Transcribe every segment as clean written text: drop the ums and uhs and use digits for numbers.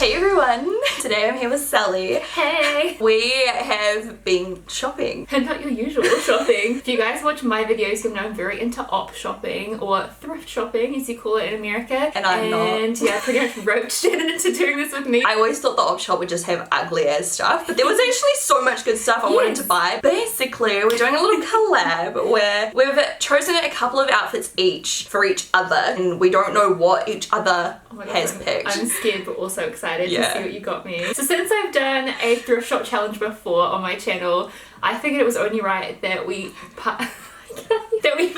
Hey everyone! Today I'm here with Sally. Hey! We have been shopping. And not your usual shopping. If you guys watch my videos, you'll know I'm very into op shopping, or thrift shopping as you call it in America. And I'm not. And yeah, pretty much roped Shannon into doing this with me. I always thought the op shop would just have ugly ass stuff, but there was actually so much good stuff I wanted to buy. Basically, we're doing a little collab where we've chosen a couple of outfits each for each other, and we don't know what each other has picked. I'm scared but also excited to see what you got me. So since I've done a thrift shop challenge before on my channel, I figured it was only right that we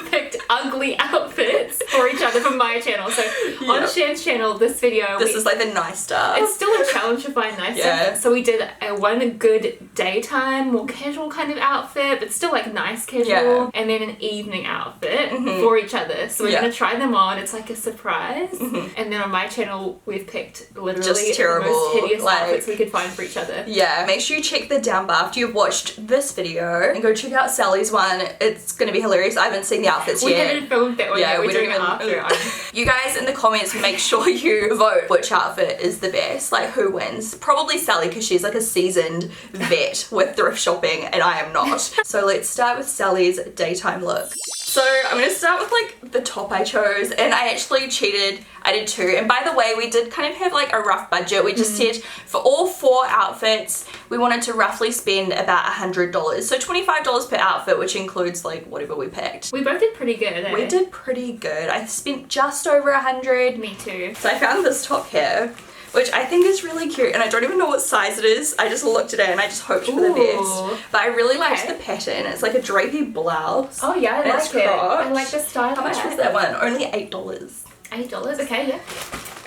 picked ugly outfits for each other for my channel. So on Shan's channel, this video, this is like the nice stuff. It's still a challenge to find nice stuff. So we did one good daytime, more casual kind of outfit, but still like nice casual, and then an evening outfit for each other. So we're gonna try them on. It's like a surprise. And then on my channel, we've picked literally just terrible, the most hideous outfits we could find for each other. Yeah, make sure you check the down bar after you've watched this video and go check out Sally's one. It's gonna be hilarious. I haven't seen the outfits yet. We haven't filmed that one yet. We're doing it after. You guys in the comments, make sure you vote which outfit is the best. Like, who wins? Probably Sally, because she's like a seasoned vet with thrift shopping and I am not. So let's start with Sally's daytime look. So I'm going to start with like the top I chose, and I actually cheated. I did two, and by the way, we did kind of have like a rough budget. We just said for all 4 outfits we wanted to roughly spend about $100, so $25 per outfit, which includes like whatever we picked. We both did pretty good, eh? We did pretty good. I spent just over 100. Me too. So I found this top here, which I think is really cute, and I don't even know what size it is. I just looked at it and I just hoped for the best. But I really liked the pattern. It's like a drapey blouse. Oh yeah, I like it. I like the style. How much was that one? Only $8. $8, okay, yeah.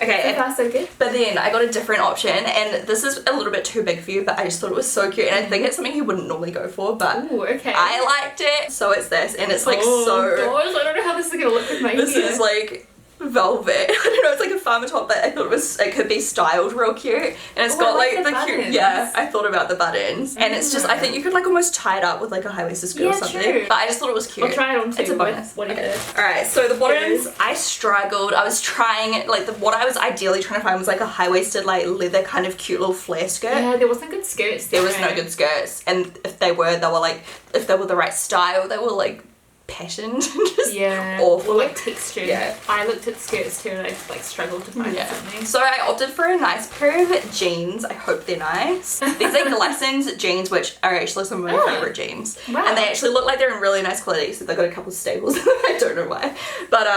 Okay, so far so good. But then I got a different option, and this is a little bit too big for you, but I just thought it was so cute, and I think it's something you wouldn't normally go for, but okay. I liked it. So it's this, and it's like so... gosh, I don't know how this is gonna look with my This is like velvet. I don't know, it's like a farmer top, but I thought it could be styled real cute, and it's got like the cute, I thought about the buttons, and it's just, I think you could like almost tie it up with like a high-waisted skirt or something. True. But I just thought it was cute. I'll try it on too. It's a bonus. Whatever. Alright, so the bottoms, I struggled. I was trying, like what I was ideally trying to find was like a high-waisted like leather kind of cute little flare skirt. Yeah, there wasn't good skirts. There was no good skirts, and if they were like, if they were the right style, they were like patterned, just awful. Or like texture. Yeah. I looked at skirts too and I like struggled to find something. So I opted for a nice pair of jeans. I hope they're nice. These are Glisson's jeans, which are actually some of my favourite jeans. Wow. And they actually look like they're in really nice quality, so they've got a couple of staples. I don't know why. But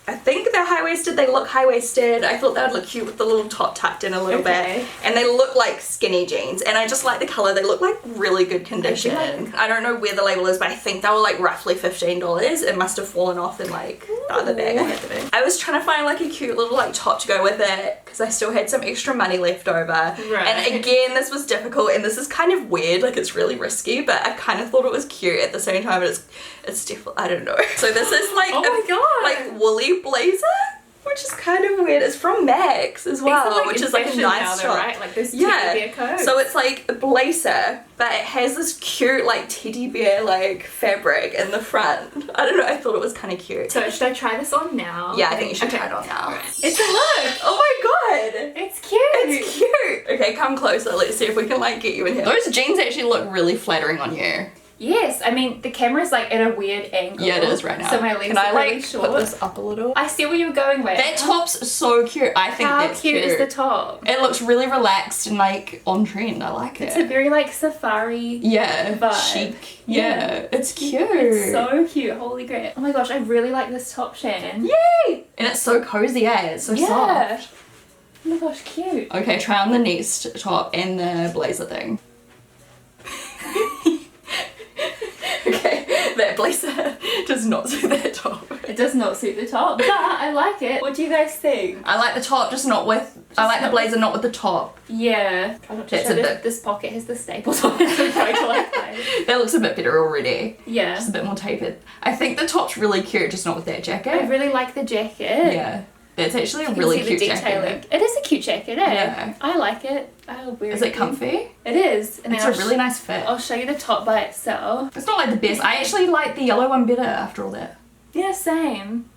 I think they're high-waisted. They look high-waisted. I thought they would look cute with the little top tucked in a little bit. And they look like skinny jeans. And I just like the colour. They look like really good condition. I don't know where the label is, but I think they were like roughly $15. It must have fallen off in like the other bag I had them in. I was trying to find like a cute little like top to go with it, because I still had some extra money left over. And again, this was difficult, and this is kind of weird. Like, it's really risky, but I kind of thought it was cute at the same time. But it's definitely, I don't know. So this is like like woolly blazer, which is kind of weird. It's from Max as well, like, which is like a nice shop. Right? Like this teddy bear coat. So it's like a blazer, but it has this cute like teddy bear like fabric in the front. I don't know, I thought it was kind of cute. So should I try this on now? Yeah, I think you should try it on now. Right. It's a look! Oh my god! It's cute! It's cute! Okay, come closer. Let's see if we can like get you in here. Those jeans actually look really flattering on you. Yes, I mean, the camera's like at a weird angle. Yeah, it is right now. So my legs are really short. Put this up a little? I see where you're going with. That top's so cute. I think that's cute. How cute is the top? It looks really relaxed and like on trend. I like it. It's a very like safari vibe. Chic. Yeah, it's cute. It's so cute. Holy crap. Oh my gosh, I really like this top, Shannon. Yay! And it's so cozy, eh? It's so soft. Oh my gosh, cute. Okay, try on the next top and the blazer thing. That blazer does not suit that top. It does not suit the top, but I like it. What do you guys think? I like the top, just not with... I like the blazer, not with the top. Yeah. Try not to show this pocket has the staples on it, so I'm trying to like that looks a bit better already. Yeah. Just a bit more tapered. I think the top's really cute, just not with that jacket. I really like the jacket. Yeah. It's actually a really cute jacket. It is a cute jacket, eh? Yeah. I like it. I'll wear it. Is it comfy? It is. And it's a really nice fit. I'll show you the top by itself. It's not like the best. I actually like the yellow one better after all that. Yeah, same.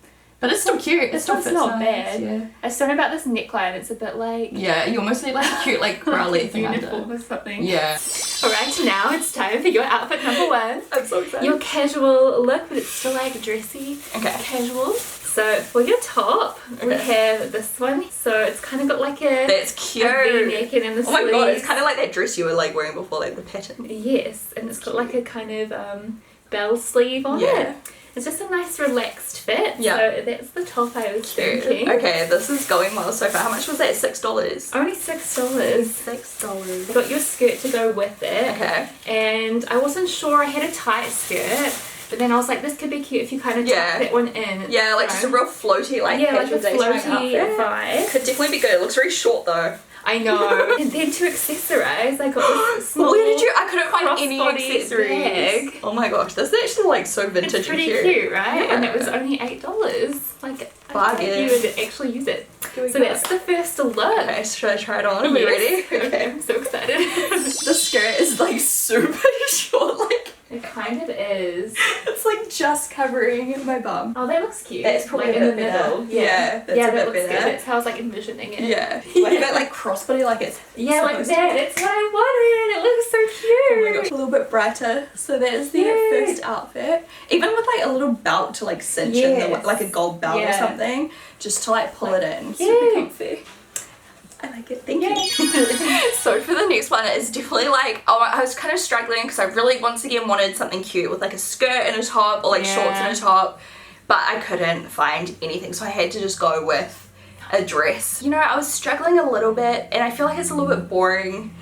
But it's still cute. This one's not bad. Yeah. I was talking about this neckline. It's a bit like... Yeah, you almost need like a cute like bralette thing uniform or something. Yeah. Alright, now it's time for your outfit number 1. I'm so excited. Your casual look, but it's still like dressy. Okay. Casual. So for your top, we have this one. So it's kind of got like a... That's cute. A V-neck and in the sleeves. Oh my god, it's kind of like that dress you were like wearing before, like the pattern. Yes, and it's got like a kind of bell sleeve on it. It's just a nice relaxed fit. Yeah. So that's the top I was thinking. Okay, this is going well so far. How much was that? $6? Only $6. $6. Got your skirt to go with it. Okay. And I wasn't sure. I had a tight skirt. But then I was like, this could be cute if you kind of tuck that one in. Yeah, like just a real floaty, like casual floaty vibe. Could definitely be good. It looks very short though. I know. And then to accessorize, I got this small Where did you? I couldn't find any accessories. Bag. Oh my gosh, this is actually like so vintage it's pretty and cute, right? Yeah. And it was only $8. Like, I thought you would actually use it. So that's the first look. Okay, should I try it on? Are we ready? Okay, I'm so excited. The skirt is like super short, like. It kind of is. It's like just covering my bum. Oh, that looks cute. That's probably like in the middle. Yeah, that's yeah, a that bit looks better. good. That's how I was like envisioning it. Yeah. Like that like crossbody like it's like that. It's what I wanted. It looks so cute. Oh my gosh, a little bit brighter. So that is the first outfit. Even with like a little belt to like cinch in the, like a gold belt or something, just to like pull it in. Super comfy. I like it, thank you. So for the next one, it's definitely like, I was kind of struggling because I really once again wanted something cute with like a skirt and a top or like shorts and a top, but I couldn't find anything, so I had to just go with a dress. You know, I was struggling a little bit and I feel like it's a little bit boring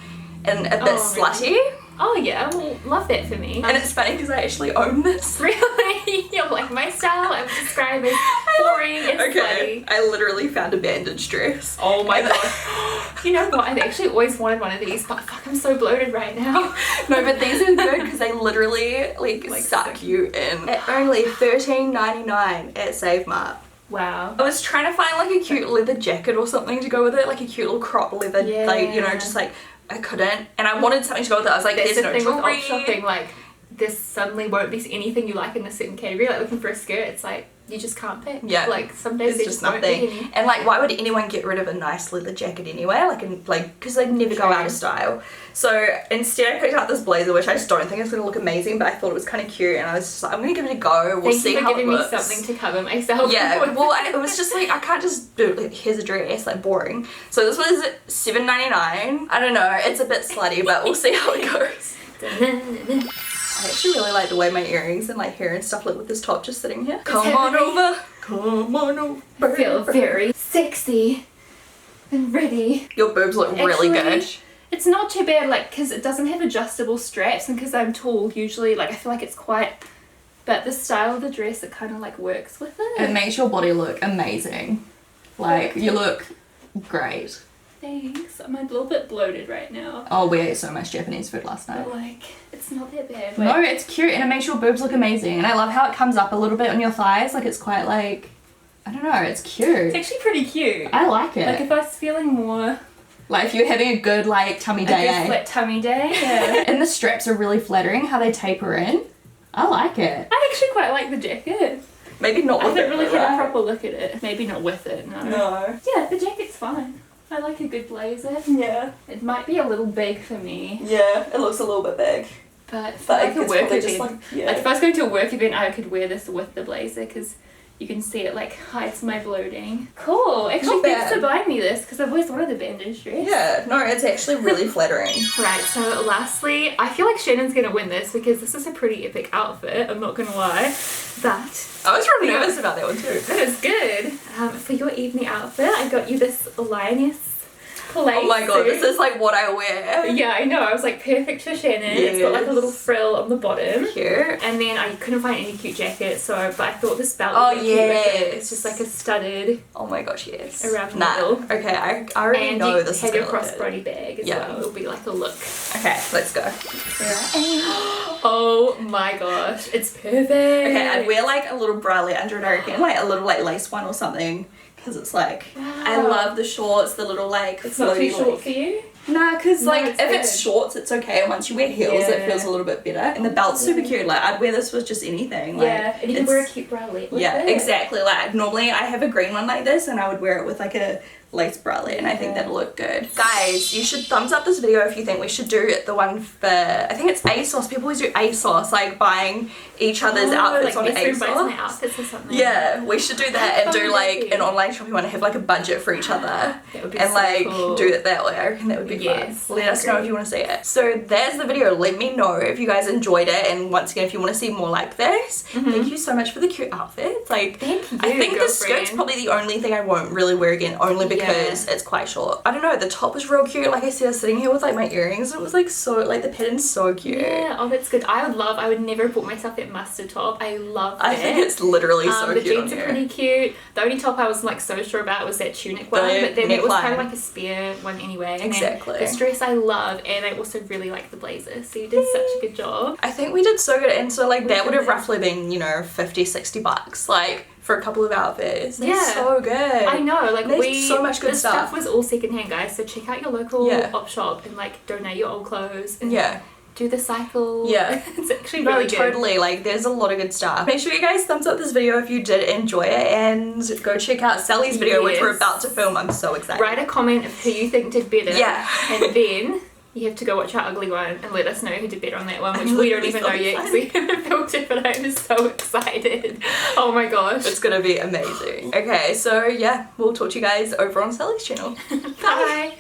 and a bit slutty. Really? Oh yeah, well, love that for me. And it's funny because I actually own this. Really? You're like, my style I would describe as boring and slutty. I literally found a bandage dress. Oh my god. You know what? I've actually always wanted one of these, but fuck, I'm so bloated right now. No, but these are good because they literally like suck you in. At only $13.99 at Save Mart. Wow. I was trying to find like a cute leather jacket or something to go with it, like a cute little crop leather, like, you know, just like, I couldn't, and I wanted something to go with it. I was like, there's no jewelry. With shopping, like, this suddenly won't be anything you like in a certain category. Like looking for a skirt, it's like you just can't pick. Yeah. Like some days there's just nothing. And like, why would anyone get rid of a nice leather jacket anyway? Like, because they never go out of style. So instead, I picked out this blazer, which I just don't think is gonna look amazing, but I thought it was kind of cute, and I was just like, I'm gonna give it a go. We'll see how it looks. Thank you for giving me something to cover myself. Yeah. Well, it was just like I can't just do like, here's a dress, like boring. So this was $7.99. I don't know. It's a bit slutty, but we'll see how it goes. I actually really like the way my earrings and like hair and stuff look with this top just sitting here. Come on over. I feel very sexy and ready. Your boobs look really good. It's not too bad, like, because it doesn't have adjustable straps, and because I'm tall, usually, like, I feel like it's quite, but the style of the dress, it kind of like works with it. It makes your body look amazing. Like, you look great. Thanks. I'm a little bit bloated right now. Oh, we ate so much Japanese food last night. But like, it's not that bad. No, it's cute and it makes your boobs look amazing. And I love how it comes up a little bit on your thighs. Like, it's quite like, I don't know, it's cute. It's actually pretty cute. I like it. Like, if I was feeling more... Like, if you're having a good, like, tummy day. A good flat tummy day, yeah. And the straps are really flattering, how they taper in. I like it. I actually quite like the jacket. Maybe not with it. I haven't really had a proper look at it. Maybe not with it, no. No. Yeah, the jacket's fine. I like a good blazer. Yeah. It might be a little big for me. Yeah, it looks a little bit big. But for like a work event, like if I was going to a work event, I could wear this with the blazer because you can see it like hides my bloating. Cool. Actually, thanks for buying me this because I've always wanted a bandage dress. Yeah, no, it's actually really flattering. Right, so lastly, I feel like Shannon's going to win this because this is a pretty epic outfit, I'm not going to lie. But I was really nervous about that one too. That is good. For your evening outfit, I got you this lioness play Oh my god, suit. this is like what I wear. Yeah, I know. I was like, perfect for Shannon. Yes. It's got like a little frill on the bottom. Cute. And then I couldn't find any cute jackets, so but I thought this belt would be cute with it. It's just like a studded. Oh my gosh, yes. Around the middle. Okay, I already know this is have your crossbody bag as well. It'll be like a look. Okay, let's go. Oh my gosh, it's perfect. Okay, I'd wear like a little bralette under it, I reckon, like a little like lace one or something. Because it's like, I love the shorts, the little like it's not too short for you? Nah, because like it's if it's shorts, it's okay. And once you wear heels, it feels a little bit better. And the belt's super cute. Like I'd wear this with just anything. Like, and you can wear a cute bralette with it. Exactly. Like normally I have a green one like this, and I would wear it with like a lace bralette, and I think that'll look good. Guys, you should thumbs up this video if you think we should do the one for, I think it's ASOS. People always do ASOS, like buying each other's outfits on ASOS. Outfits or something. Yeah, we should do that and do like an online shopping one and have like a budget for each other. That would be and so like cool. do it that way. I reckon that would be fun. Let us know if you want to see it. So there's the video. Let me know if you guys enjoyed it, and once again if you want to see more like this. Thank you so much for the cute outfits. Like thank you, I think the skirt's probably the only thing I won't really wear again, only because it's quite short. I don't know, the top was real cute. Like I said, I was sitting here with like my earrings and it was like so, like the pattern's so cute. Yeah, oh that's good. I would never have bought myself that mustard top. I love it. I think it's literally so the cute. jeans are pretty cute. The only top I was like so sure about was that tunic one, but then it was kind of like a spare one anyway. And exactly. The dress I love, and I also really like the blazer, so you did such a good job. I think we did so good, and so like that would have roughly been, you know, $50-$60 like for a couple of outfits. That's so good. I know, like there's so much good stuff. Stuff was all secondhand, guys, so check out your local op shop and like donate your old clothes and do the cycle. It's actually really good. Totally, like there's a lot of good stuff. Make sure you guys thumbs up this video if you did enjoy it, and go check out Sally's video which we're about to film. I'm so excited. Write a comment of who you think did better, and then you have to go watch our ugly one and let us know who did better on that one, which we don't even know yet because we haven't filmed it, but I'm so excited. Oh my gosh. It's gonna be amazing. Okay, so yeah, we'll talk to you guys over on Sally's channel. Bye.